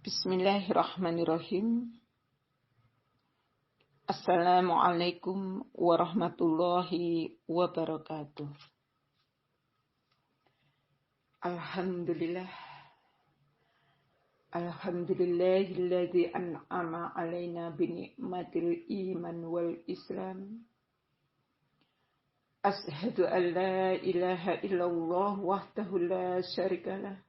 Bismillahirrahmanirrahim. Assalamualaikum warahmatullahi wabarakatuh. Alhamdulillah. Alhamdulillahilladzi an'ama alaina binikmatil iman wal islam. Ashhadu an la ilaha illallah wahdahu la syarikalah.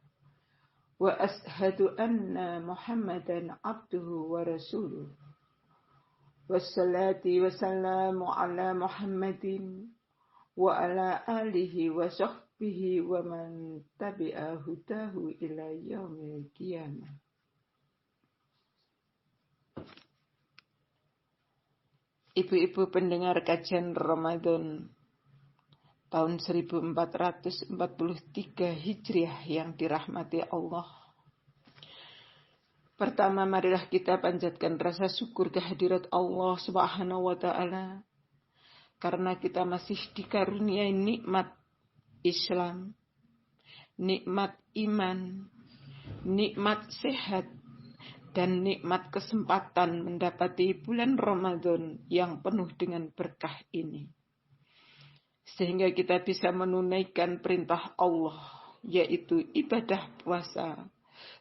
Wa ashhadu anna Muhammadan abduhu wa rasuluh. Wassalati wassalamu ala Muhammadin wa ala alihi wa sahbihi wa man tabi'a hudahu ila yaumil qiyamah. Ibu-ibu pendengar kajian Ramadan tahun 1443 Hijriah yang dirahmati Allah. Pertama, marilah kita panjatkan rasa syukur kehadirat Allah Subhanahu wa Ta'ala, karena kita masih dikaruniai nikmat Islam, nikmat iman, nikmat sehat, dan nikmat kesempatan mendapati bulan Ramadan yang penuh dengan berkah ini. Sehingga kita bisa menunaikan perintah Allah, yaitu ibadah puasa,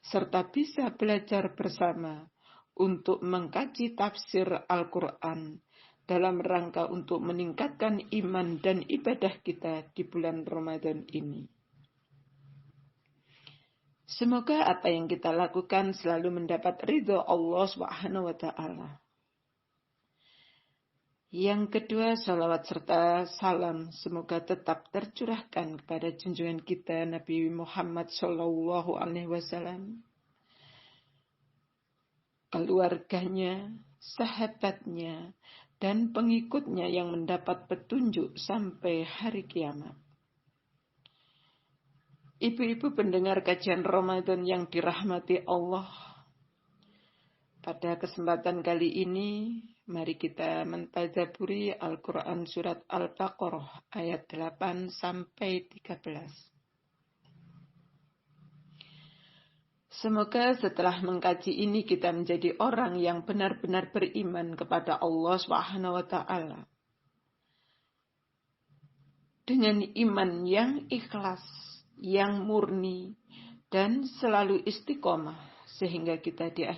serta bisa belajar bersama untuk mengkaji tafsir Al-Quran dalam rangka untuk meningkatkan iman dan ibadah kita di bulan Ramadan ini. Semoga apa yang kita lakukan selalu mendapat ridho Allah Subhanahu wa Ta'ala. Yang kedua, salawat serta salam semoga tetap tercurahkan kepada junjungan kita Nabi Muhammad Sallallahu Alaihi Wasallam, keluarganya, sahabatnya, dan pengikutnya yang mendapat petunjuk sampai hari kiamat. Ibu-ibu pendengar kajian Ramadan yang dirahmati Allah, pada kesempatan kali ini mari kita mentadaburi Al-Quran surat Al-Baqarah ayat 8 sampai 13. Semoga setelah mengkaji ini kita menjadi orang yang benar-benar beriman kepada Allah Subhanahu wa Ta'ala. Dengan iman yang ikhlas, yang murni, dan selalu istiqomah, sehingga kita di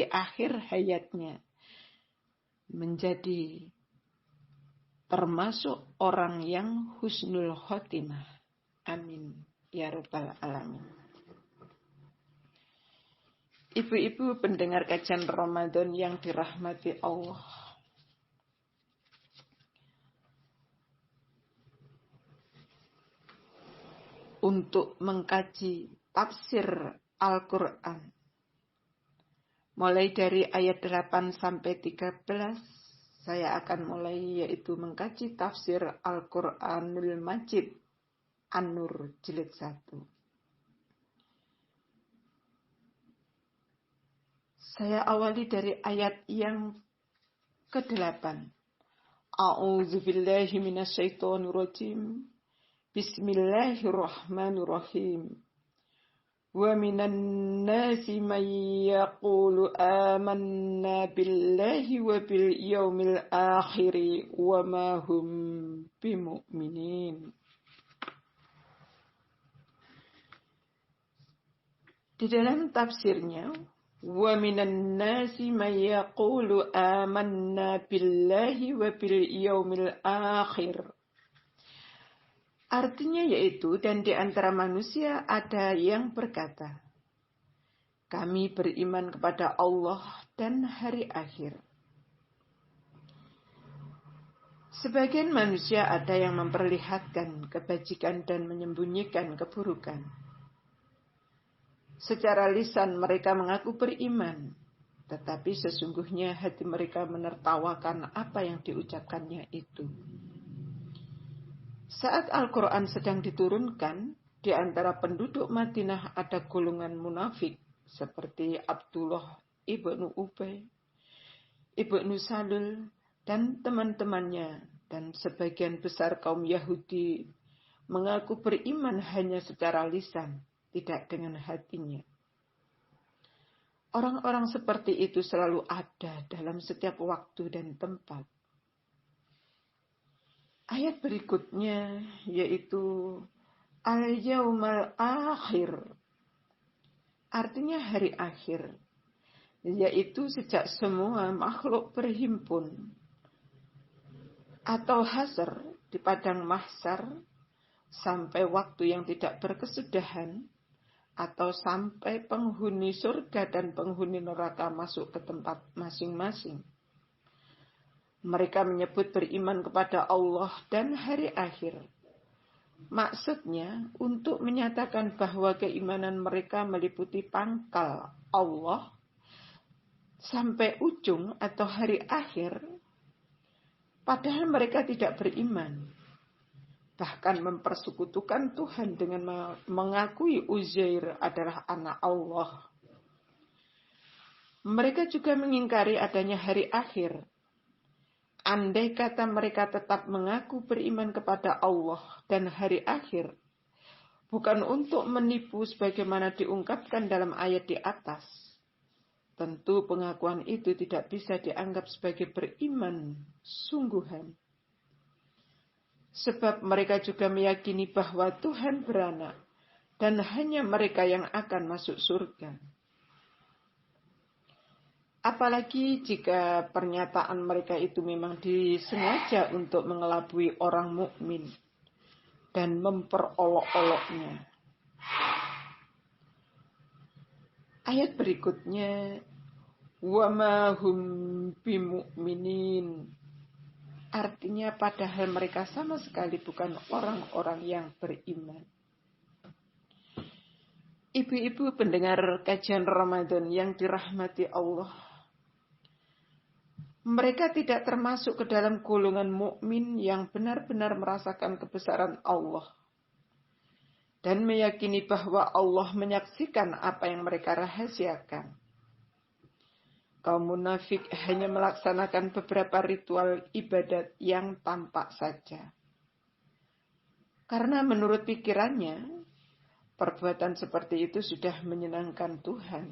akhir hayatnya menjadi termasuk orang yang husnul khotimah. Amin ya rabbal alamin. Ibu-ibu pendengar kajian Ramadan yang dirahmati Allah, untuk mengkaji tafsir Al-Quran mulai dari ayat 8 sampai 13, saya akan mulai yaitu mengkaji tafsir Al-Quranul Majid An-Nur jilid 1. Saya awali dari ayat yang ke-8. A'udzubillahi minasyaitonirrajim. Bismillahirrahmanirrahim. Wa minan nasi man yaqulu amanna billahi wa bil yaumil akhiri wa ma hum bimu'minin. Di dalam tafsirnya, wa minan nasi man yaqulu amanna billahi wa bil yaumil akhir. Artinya yaitu, dan di antara manusia ada yang berkata, kami beriman kepada Allah dan hari akhir. Sebagian manusia ada yang memperlihatkan kebajikan dan menyembunyikan keburukan. Secara lisan mereka mengaku beriman, tetapi sesungguhnya hati mereka menertawakan apa yang diucapkannya itu. Saat Al-Quran sedang diturunkan, di antara penduduk Madinah ada golongan munafik seperti Abdullah ibnu Ubay, ibnu Salul, dan teman-temannya, dan sebagian besar kaum Yahudi mengaku beriman hanya secara lisan, tidak dengan hatinya. Orang-orang seperti itu selalu ada dalam setiap waktu dan tempat. Ayat berikutnya yaitu al-yaumal akhir. Artinya hari akhir. Yaitu sejak semua makhluk berhimpun atau hasr di padang mahsyar sampai waktu yang tidak berkesudahan, atau sampai penghuni surga dan penghuni neraka masuk ke tempat masing-masing. Mereka menyebut beriman kepada Allah dan hari akhir. Maksudnya untuk menyatakan bahwa keimanan mereka meliputi pangkal Allah sampai ujung atau hari akhir, padahal mereka tidak beriman. Bahkan mempersekutukan Tuhan dengan mengakui Uzair adalah anak Allah. Mereka juga mengingkari adanya hari akhir. Andai kata mereka tetap mengaku beriman kepada Allah dan hari akhir, bukan untuk menipu sebagaimana diungkapkan dalam ayat di atas, tentu pengakuan itu tidak bisa dianggap sebagai beriman sungguhan. Sebab mereka juga meyakini bahwa Tuhan beranak dan hanya mereka yang akan masuk surga. Apalagi jika pernyataan mereka itu memang disengaja untuk mengelabui orang mukmin dan memperolok-oloknya. Ayat berikutnya, wa ma hum bimu'minin. Artinya padahal mereka sama sekali bukan orang-orang yang beriman. Ibu-ibu pendengar kajian Ramadan yang dirahmati Allah, mereka tidak termasuk ke dalam golongan mukmin yang benar-benar merasakan kebesaran Allah dan meyakini bahwa Allah menyaksikan apa yang mereka rahasiakan. Kaum munafik hanya melaksanakan beberapa ritual ibadat yang tampak saja. Karena menurut pikirannya, perbuatan seperti itu sudah menyenangkan Tuhan.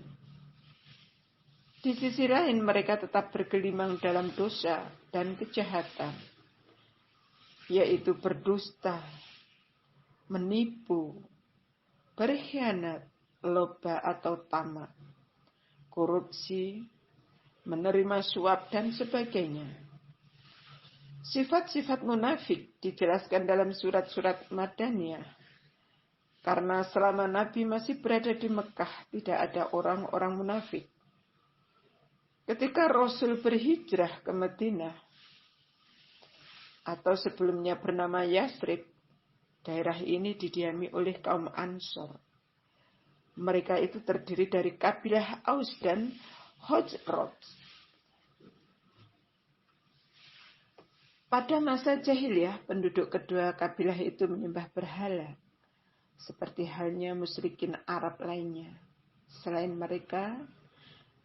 Di sisi lain mereka tetap bergelimang dalam dosa dan kejahatan, yaitu berdusta, menipu, berkhianat, loba atau tamak, korupsi, menerima suap, dan sebagainya. Sifat-sifat munafik dijelaskan dalam surat-surat Madaniyah. Karena selama Nabi masih berada di Mekah, tidak ada orang-orang munafik. Ketika Rasul berhijrah ke Madinah, atau sebelumnya bernama Yasrib, daerah ini didiami oleh kaum Ansor. Mereka itu terdiri dari kabilah Aus dan Khazraj. Pada masa jahiliyah, penduduk kedua kabilah itu menyembah berhala, seperti halnya musyrikin Arab lainnya. Selain mereka,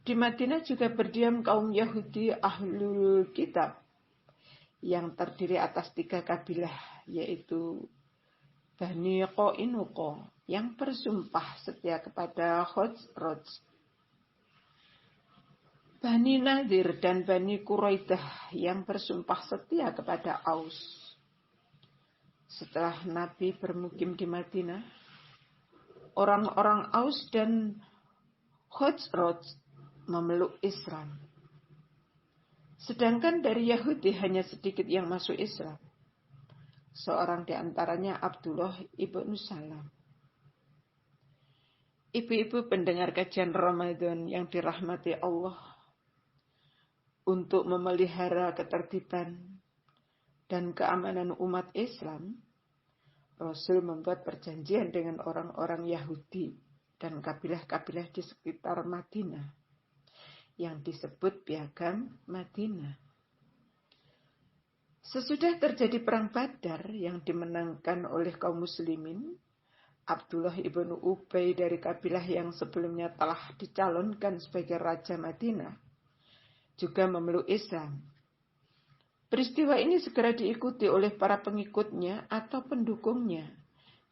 di Madinah juga berdiam kaum Yahudi Ahlul Kitab, yang terdiri atas 3 kabilah, yaitu Bani Qainuqa, yang bersumpah setia kepada Khazraj, Bani Nadir dan Bani Quraidah yang bersumpah setia kepada Aus. Setelah Nabi bermukim di Madinah, orang-orang Aus dan Khazraj memeluk Islam. Sedangkan dari Yahudi hanya sedikit yang masuk Islam. Seorang di antaranya Abdullah ibnu Salam. Ibu-ibu pendengar kajian Ramadan yang dirahmati Allah, untuk memelihara ketertiban dan keamanan umat Islam, Rasul membuat perjanjian dengan orang-orang Yahudi dan kabilah-kabilah di sekitar Madinah yang disebut Piagam Madinah. Sesudah terjadi perang Badar yang dimenangkan oleh kaum muslimin, Abdullah ibnu Ubay dari kabilah yang sebelumnya telah dicalonkan sebagai Raja Madinah juga memeluk Islam. Peristiwa ini segera diikuti oleh para pengikutnya atau pendukungnya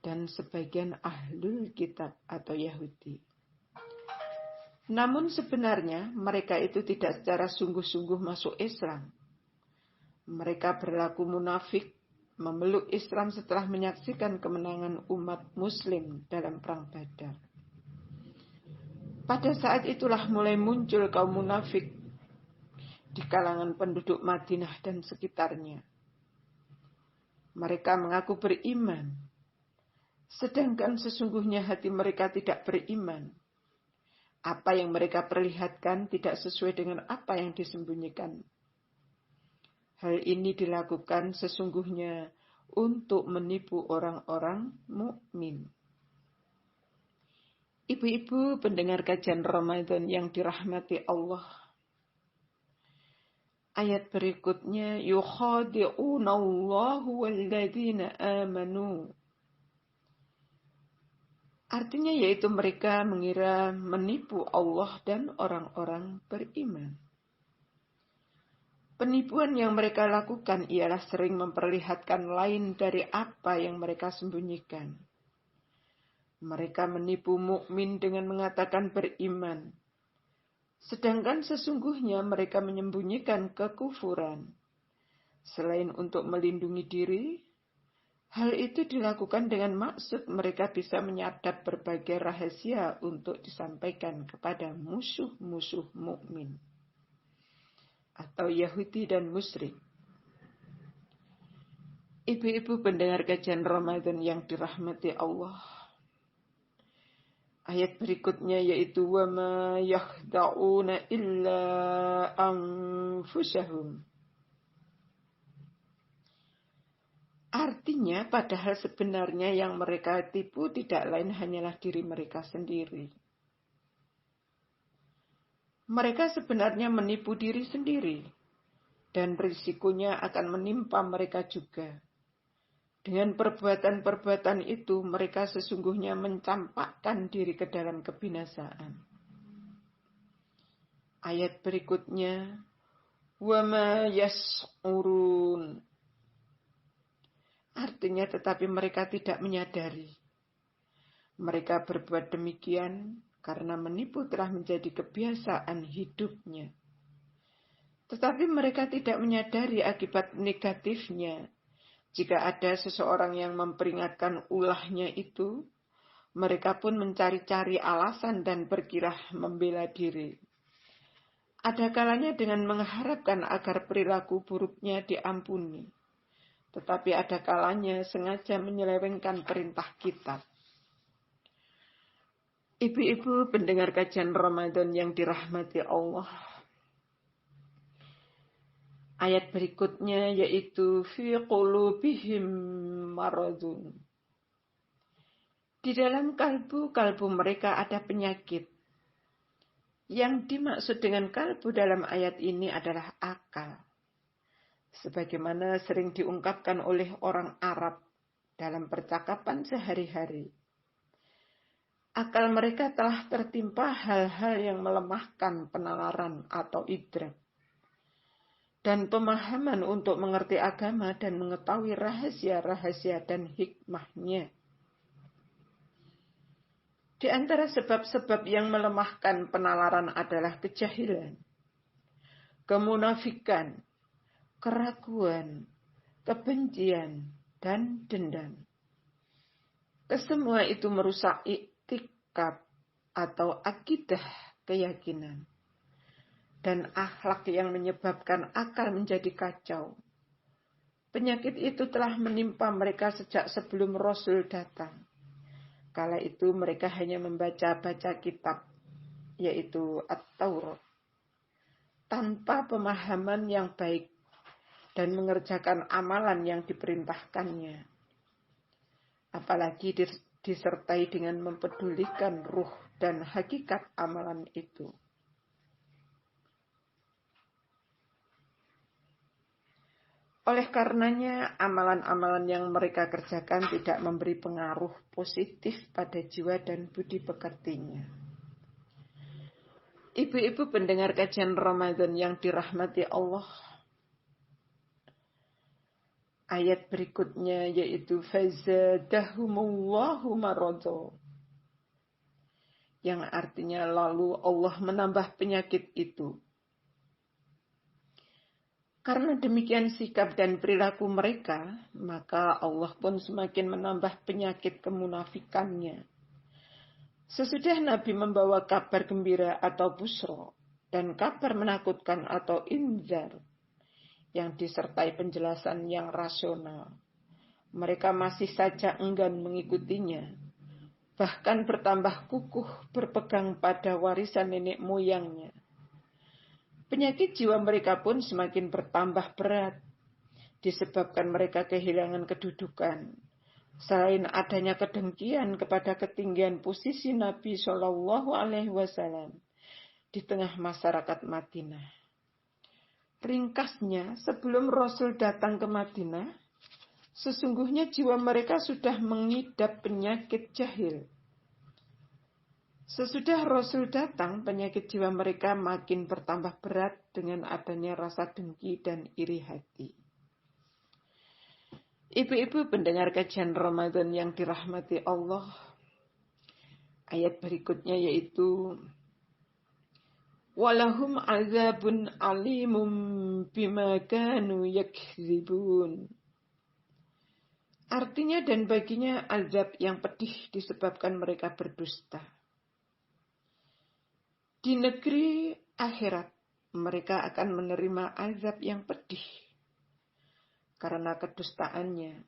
dan sebagian Ahlul Kitab atau Yahudi. Namun sebenarnya mereka itu tidak secara sungguh-sungguh masuk Islam. Mereka berlaku munafik, memeluk Islam setelah menyaksikan kemenangan umat Muslim dalam Perang Badar. Pada saat itulah mulai muncul kaum munafik di kalangan penduduk Madinah dan sekitarnya. Mereka mengaku beriman, sedangkan sesungguhnya hati mereka tidak beriman. Apa yang mereka perlihatkan tidak sesuai dengan apa yang disembunyikan. Hal ini dilakukan sesungguhnya untuk menipu orang-orang mukmin. Ibu-ibu pendengar kajian Ramadan yang dirahmati Allah. Ayat berikutnya, yukhadi'una Allahu walladzina amanu. Artinya yaitu mereka mengira menipu Allah dan orang-orang beriman. Penipuan yang mereka lakukan ialah sering memperlihatkan lain dari apa yang mereka sembunyikan. Mereka menipu mukmin dengan mengatakan beriman, sedangkan sesungguhnya mereka menyembunyikan kekufuran. Selain untuk melindungi diri, hal itu dilakukan dengan maksud mereka bisa menyadap berbagai rahasia untuk disampaikan kepada musuh-musuh mukmin atau Yahudi dan musyrik. Ibu-ibu pendengar kajian Ramadan yang dirahmati Allah. Ayat berikutnya yaitu wa ma yakhda'una illa anfusahum. Artinya padahal sebenarnya yang mereka tipu tidak lain hanyalah diri mereka sendiri. Mereka sebenarnya menipu diri sendiri dan risikonya akan menimpa mereka juga. Dengan perbuatan-perbuatan itu mereka sesungguhnya mencampakkan diri ke dalam kebinasaan. Ayat berikutnya, wa ma yash'urun. Artinya tetapi mereka tidak menyadari. Mereka berbuat demikian karena menipu telah menjadi kebiasaan hidupnya. Tetapi mereka tidak menyadari akibat negatifnya. Jika ada seseorang yang memperingatkan ulahnya itu, mereka pun mencari-cari alasan dan berkirah membela diri. Ada kalanya dengan mengharapkan agar perilaku buruknya diampuni. Tetapi ada kalanya sengaja menyelewengkan perintah kitab. Ibu-ibu pendengar kajian Ramadan yang dirahmati Allah. Ayat berikutnya yaitu fi qulubihim maradun. Di dalam kalbu mereka ada penyakit. Yang dimaksud dengan kalbu dalam ayat ini adalah akal. Sebagaimana sering diungkapkan oleh orang Arab dalam percakapan sehari-hari. Akal mereka telah tertimpa hal-hal yang melemahkan penalaran atau idrak. Dan pemahaman untuk mengerti agama dan mengetahui rahasia-rahasia dan hikmahnya. Di antara sebab-sebab yang melemahkan penalaran adalah kejahilan, kemunafikan, keraguan, kebencian, dan dendam. Kesemua itu merusak iktikad atau akidah keyakinan dan akhlak yang menyebabkan akal menjadi kacau. Penyakit itu telah menimpa mereka sejak sebelum Rasul datang. Kala itu mereka hanya membaca-baca kitab, yaitu At-Taurat, tanpa pemahaman yang baik dan mengerjakan amalan yang diperintahkannya. Apalagi disertai dengan mempedulikan ruh dan hakikat amalan itu. Oleh karenanya, amalan-amalan yang mereka kerjakan tidak memberi pengaruh positif pada jiwa dan budi pekertinya. Ibu-ibu pendengar kajian Ramadan yang dirahmati Allah. Ayat berikutnya yaitu fazadahumullahu marada. yang artinya lalu Allah menambah penyakit itu. Karena demikian sikap dan perilaku mereka, maka Allah pun semakin menambah penyakit kemunafikannya. Sesudah Nabi membawa kabar gembira atau busro, dan kabar menakutkan atau inzar, yang disertai penjelasan yang rasional, mereka masih saja enggan mengikutinya. Bahkan bertambah kukuh berpegang pada warisan nenek moyangnya. Penyakit jiwa mereka pun semakin bertambah berat, disebabkan mereka kehilangan kedudukan. Selain adanya kedengkian kepada ketinggian posisi Nabi Shallallahu Alaihi Wasallam di tengah masyarakat Madinah. Ringkasnya, sebelum Rasul datang ke Madinah, sesungguhnya jiwa mereka sudah mengidap penyakit jahil. Sesudah Rasul datang, penyakit jiwa mereka makin bertambah berat dengan adanya rasa dengki dan iri hati. Ibu-ibu pendengar kajian Ramadan yang dirahmati Allah, ayat berikutnya yaitu walahum azabun alimum bima kanu yakzibun. Artinya dan baginya azab yang pedih disebabkan mereka berdusta. Di negeri akhirat mereka akan menerima azab yang pedih karena kedustaannya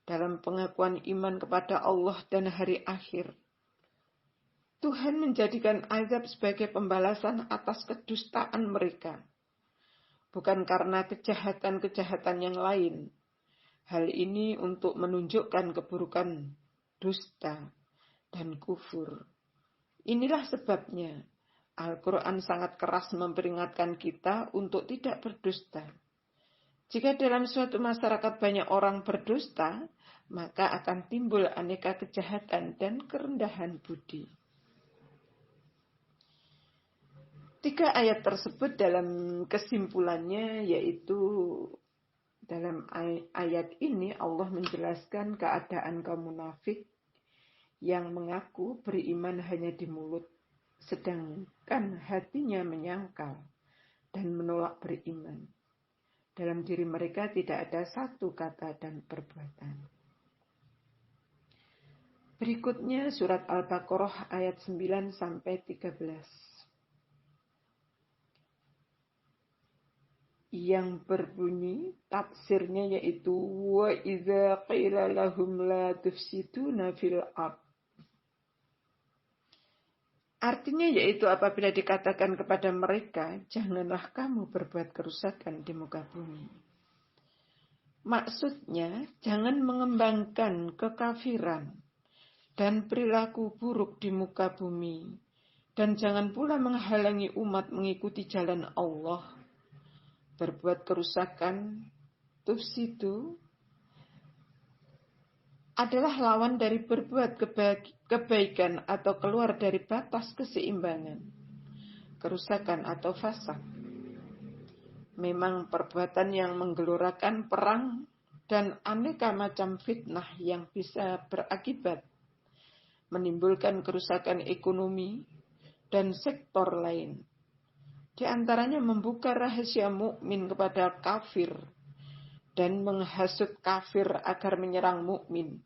dalam pengakuan iman kepada Allah dan hari akhir. Tuhan menjadikan azab sebagai pembalasan atas kedustaan mereka, bukan karena kejahatan-kejahatan yang lain. Hal ini untuk menunjukkan keburukan dusta dan kufur. Inilah sebabnya Al-Quran sangat keras memperingatkan kita untuk tidak berdusta. Jika dalam suatu masyarakat banyak orang berdusta, maka akan timbul aneka kejahatan dan kerendahan budi. 3 ayat tersebut dalam kesimpulannya yaitu dalam ayat ini Allah menjelaskan keadaan kaum munafik yang mengaku beriman hanya di mulut, sedangkan hatinya menyangkal dan menolak beriman. Dalam diri mereka tidak ada satu kata dan perbuatan. Berikutnya surat Al-Baqarah ayat 9 sampai 13. Yang berbunyi tafsirnya yaitu wa idza qila lahum la tufsiduna fil ard. Artinya yaitu apabila dikatakan kepada mereka, janganlah kamu berbuat kerusakan di muka bumi. Maksudnya, jangan mengembangkan kekafiran dan perilaku buruk di muka bumi. Dan jangan pula menghalangi umat mengikuti jalan Allah. Berbuat kerusakan, tufsidu, adalah lawan dari berbuat kebaikan atau keluar dari batas keseimbangan, kerusakan atau fasad. Memang perbuatan yang menggelorakan perang dan aneka macam fitnah yang bisa berakibat menimbulkan kerusakan ekonomi dan sektor lain. Di antaranya membuka rahasia mukmin kepada kafir dan menghasut kafir agar menyerang mukmin,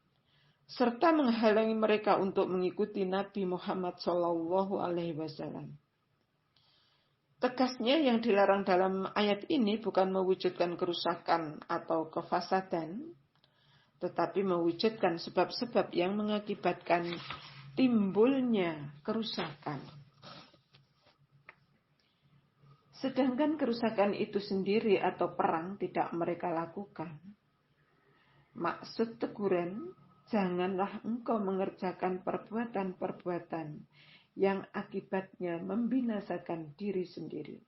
serta menghalangi mereka untuk mengikuti Nabi Muhammad SAW. Tegasnya yang dilarang dalam ayat ini bukan mewujudkan kerusakan atau kefasadan, tetapi mewujudkan sebab-sebab yang mengakibatkan timbulnya kerusakan. Sedangkan kerusakan itu sendiri atau perang tidak mereka lakukan. Maksud teguran, janganlah engkau mengerjakan perbuatan-perbuatan yang akibatnya membinasakan diri sendiri.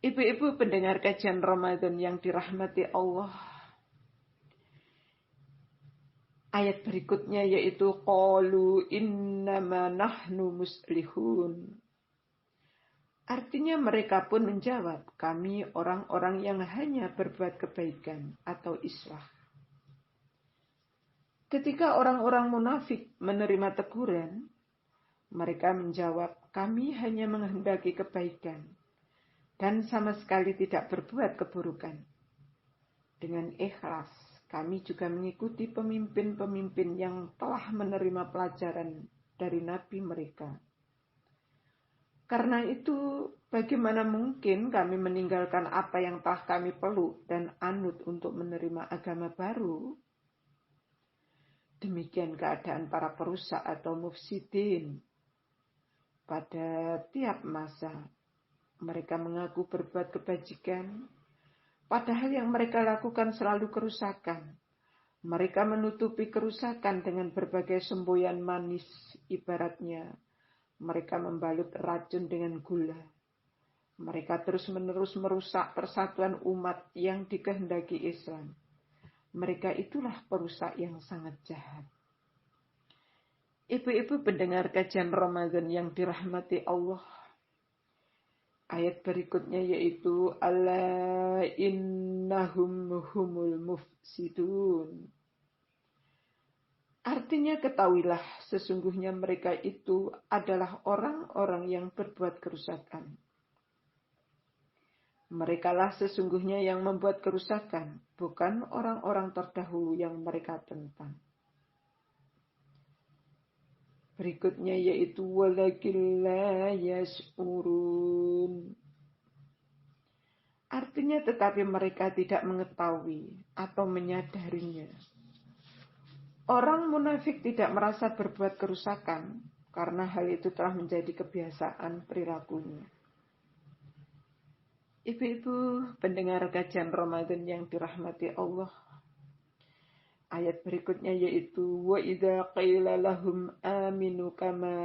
Ibu-ibu pendengar kajian Ramadan yang dirahmati Allah, ayat berikutnya yaitu qalu innama nahnu muslihun. Artinya mereka pun menjawab, kami orang-orang yang hanya berbuat kebaikan atau islah. Ketika orang-orang munafik menerima teguran, mereka menjawab, kami hanya menghendaki kebaikan dan sama sekali tidak berbuat keburukan. Dengan ikhlas, kami juga mengikuti pemimpin-pemimpin yang telah menerima pelajaran dari nabi mereka. Karena itu, bagaimana mungkin kami meninggalkan apa yang telah kami peluk dan anut untuk menerima agama baru? Demikian keadaan para perusak atau mufsidin. Pada tiap masa, mereka mengaku berbuat kebajikan, padahal yang mereka lakukan selalu kerusakan. Mereka menutupi kerusakan dengan berbagai semboyan manis, ibaratnya mereka membalut racun dengan gula. Mereka terus-menerus merusak persatuan umat yang dikehendaki Islam. Mereka itulah perusak yang sangat jahat. Ibu-ibu pendengar kajian Ramadan yang dirahmati Allah. Ayat berikutnya yaitu Ala innahum humul mufsidun. Artinya ketahuilah sesungguhnya mereka itu adalah orang-orang yang berbuat kerusakan. Merekalah sesungguhnya yang membuat kerusakan, bukan orang-orang terdahulu yang mereka tentang. Berikutnya yaitu walakin la yash'urun. Artinya tetapi mereka tidak mengetahui atau menyadarinya. Orang munafik tidak merasa berbuat kerusakan karena hal itu telah menjadi kebiasaan perilakunya. Ibu-ibu pendengar kajian Ramadan yang dirahmati Allah. Ayat berikutnya yaitu wa idza qila lahum aminu kama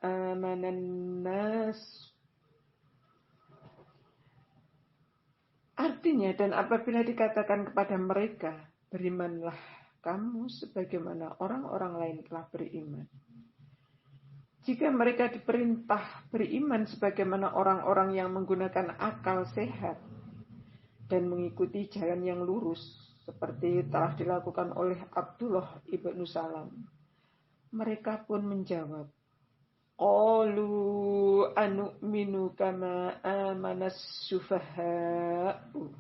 amanan nas. Artinya dan apabila dikatakan kepada mereka, berimanlah kamu sebagaimana orang-orang lain telah beriman. Jika mereka diperintah beriman sebagaimana orang-orang yang menggunakan akal sehat dan mengikuti jalan yang lurus, seperti telah dilakukan oleh Abdullah ibnu Salam, mereka pun menjawab, qalu anu'minu kama amanas sufaha'u.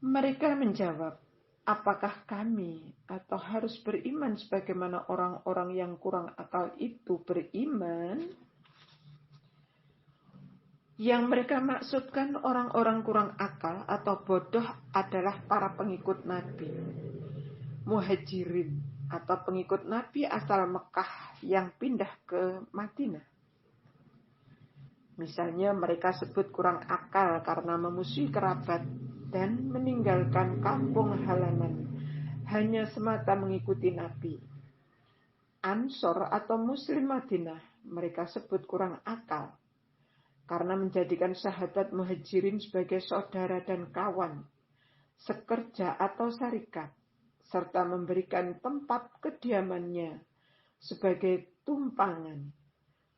Mereka menjawab, apakah kami atau harus beriman sebagaimana orang-orang yang kurang akal itu beriman? Yang mereka maksudkan orang-orang kurang akal atau bodoh adalah para pengikut Nabi, muhajirin atau pengikut Nabi asal Mekah yang pindah ke Madinah. Misalnya mereka sebut kurang akal karena memusuhi kerabat dan meninggalkan kampung halaman hanya semata mengikuti Nabi. Ansor atau Muslim Madinah mereka sebut kurang akal karena menjadikan sahabat muhajirin sebagai saudara dan kawan, sekerja atau syarikat, serta memberikan tempat kediamannya sebagai tumpangan,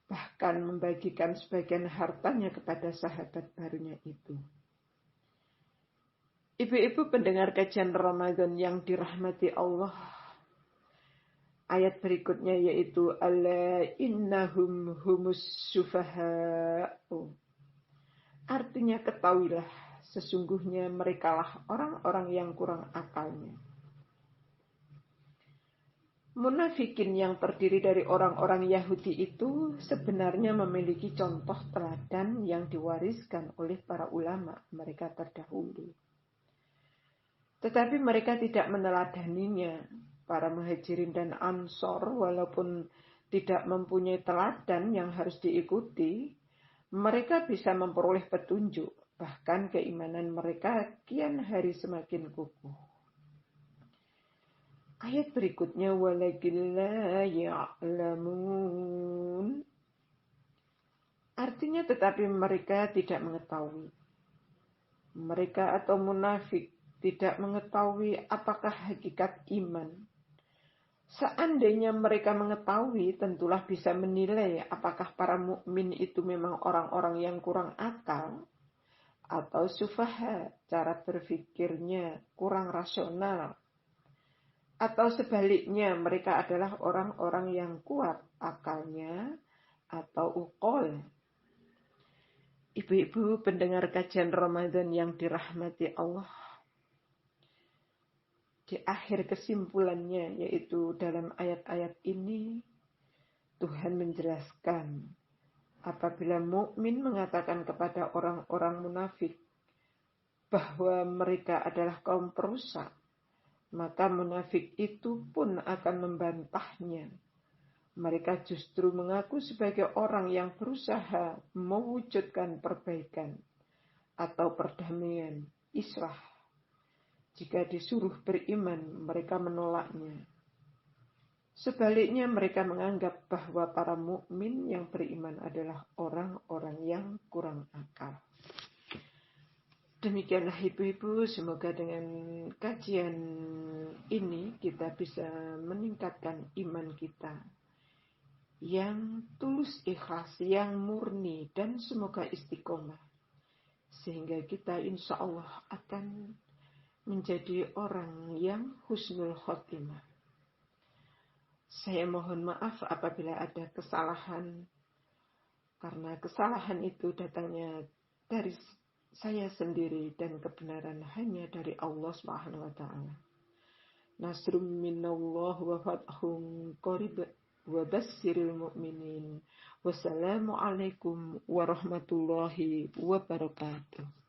bahkan membagikan sebagian hartanya kepada sahabat barunya itu. Ibu-ibu pendengar kajian Ramadan yang dirahmati Allah, ayat berikutnya yaitu ala innahum humus sufaha'u. Artinya ketahuilah sesungguhnya merekalah orang-orang yang kurang akalnya. Munafikin yang terdiri dari orang-orang Yahudi itu sebenarnya memiliki contoh teladan yang diwariskan oleh para ulama mereka terdahulu. Tetapi mereka tidak meneladaninya. Para muhajirin dan ansor walaupun tidak mempunyai teladan yang harus diikuti, mereka bisa memperoleh petunjuk. Bahkan keimanan mereka kian hari semakin kukuh. Ayat berikutnya walakin la ya'lamun. Artinya tetapi mereka tidak mengetahui. Mereka atau munafik tidak mengetahui apakah hakikat iman. Seandainya mereka mengetahui, tentulah bisa menilai apakah para mukmin itu memang orang-orang yang kurang akal atau sufaha, cara berpikirnya kurang rasional. Atau sebaliknya, mereka adalah orang-orang yang kuat akalnya atau ukol. Ibu-ibu pendengar kajian Ramadan yang dirahmati Allah, di akhir kesimpulannya, yaitu dalam ayat-ayat ini, Tuhan menjelaskan apabila mukmin mengatakan kepada orang-orang munafik bahwa mereka adalah kaum perusak, maka munafik itu pun akan membantahnya. Mereka justru mengaku sebagai orang yang berusaha mewujudkan perbaikan atau perdamaian, islah. Jika disuruh beriman, mereka menolaknya. Sebaliknya mereka menganggap bahwa para mukmin yang beriman adalah orang-orang yang kurang akal. Demikianlah ibu-ibu, semoga dengan kajian ini kita bisa meningkatkan iman kita yang tulus ikhlas, yang murni, dan semoga istiqomah. Sehingga kita insya Allah akan menjadi orang yang husnul khotimah. Saya mohon maaf apabila ada kesalahan, karena kesalahan itu datangnya dari saya sendiri dan kebenaran hanya dari Allah Subhanahu wa taala. Nasrum minallah wa fathun qarib wa bassiril mu'minin. Wassalamualaikum warahmatullahi wabarakatuh.